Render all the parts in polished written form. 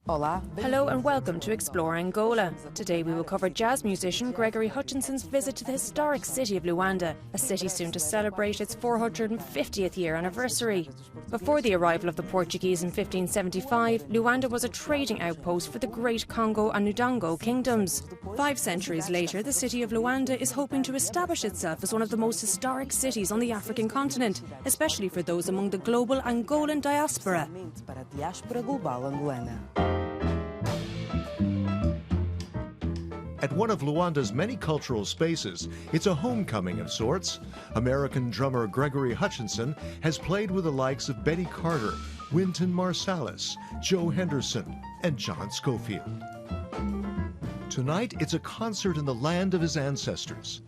Hello and welcome to Explore Angola. Today we will cover jazz musician Gregory Hutchinson's visit to the historic city of Luanda, a city soon to celebrate its 450th year anniversary. Before the arrival of the Portuguese in 1575, Luanda was a trading outpost for the Great Congo and Ndango kingdoms. 5 centuries later, the city of Luanda is hoping to establish itself as one of the most historic cities on the African continent, especially for those among the global Angolan diaspora. At one of Luanda's many cultural spaces, it's a homecoming of sorts. American drummer Gregory Hutchinson has played with the likes of Betty Carter, Wynton Marsalis, Joe Henderson, and John Scofield. Tonight, it's a concert in the land of his ancestors.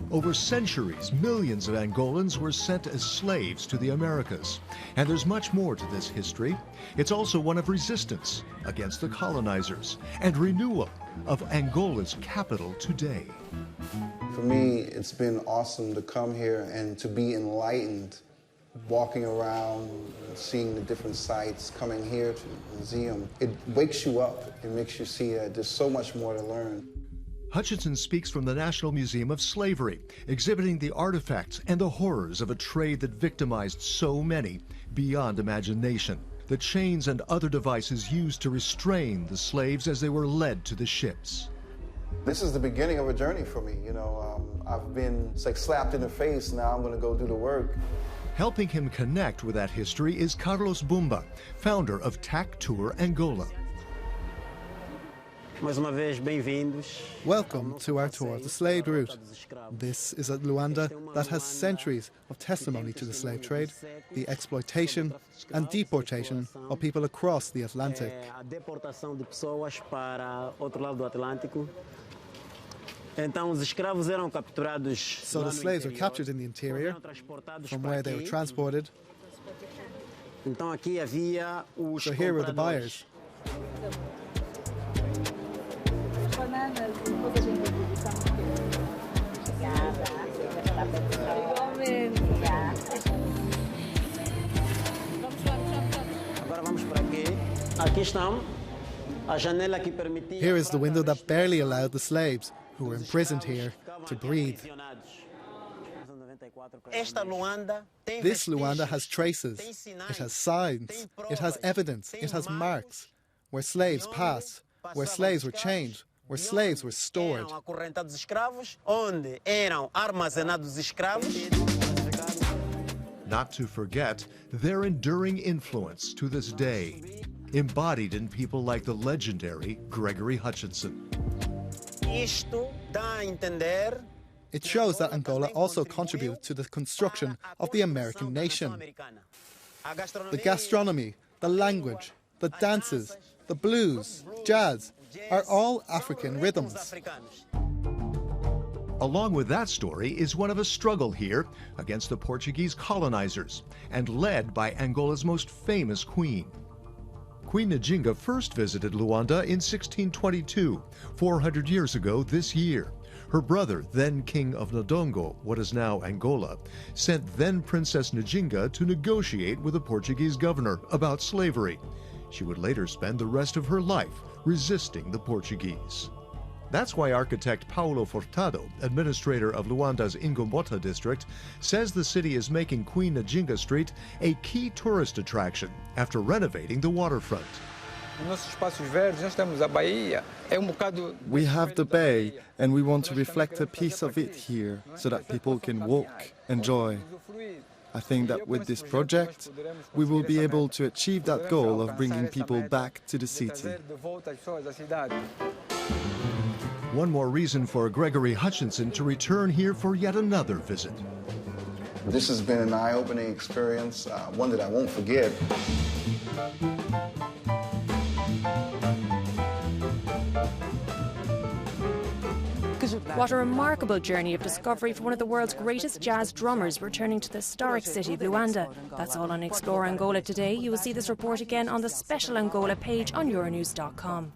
Over centuries, millions of Angolans were sent as slaves to the Americas. And there's much more to this history. It's also one of resistance against the colonizers and renewal of Angola's capital today. For me, it's been awesome to come here and to be enlightened, walking around, seeing the different sites, coming here to the museum. It wakes you up. It makes you see that there's so much more to learn. Hutchinson speaks from the National Museum of Slavery, exhibiting the artifacts and the horrors of a trade that victimized so many beyond imagination. The chains and other devices used to restrain the slaves as they were led to the ships. This is the beginning of a journey for me. I've been slapped in the face. Now I'm going to go do the work. Helping him connect with that history is Carlos Bumba, founder of TAC Tour Angola. Welcome to our tour of the slave route. This is a Luanda that has centuries of testimony to the slave trade, the exploitation and deportation of people across the Atlantic. So the slaves were captured in the interior, from where they were transported. So here were the buyers. Here is the window that barely allowed the slaves, who were imprisoned here, to breathe. This Luanda has traces, it has signs, it has evidence, it has marks, where slaves passed, where slaves were chained, where slaves were stored. Not to forget their enduring influence to this day, embodied in people like the legendary Gregory Hutchinson. It shows that Angola also contributed to the construction of the American nation. The gastronomy, the language, the dances, the blues, jazz, are all African rhythms. Along with that story is one of a struggle here against the Portuguese colonizers and led by Angola's most famous queen. Queen Njinga first visited Luanda in 1622, 400 years ago this year. Her brother, then King of Ndango, what is now Angola, sent then Princess Njinga to negotiate with the Portuguese governor about slavery. She would later spend the rest of her life resisting the Portuguese. That's why architect Paulo Furtado, administrator of Luanda's Ingombota district, says the city is making Queen Njinga Street a key tourist attraction after renovating the waterfront. We have the bay, and we want to reflect a piece of it here so that people can walk, enjoy. I think that with this project, we will be able to achieve that goal of bringing people back to the city. One more reason for Gregory Hutchinson to return here for yet another visit. This has been an eye-opening experience, one that I won't forget. What a remarkable journey of discovery for one of the world's greatest jazz drummers returning to the historic city of Luanda. That's all on Explore Angola today. You will see this report again on the Special Angola page on Euronews.com.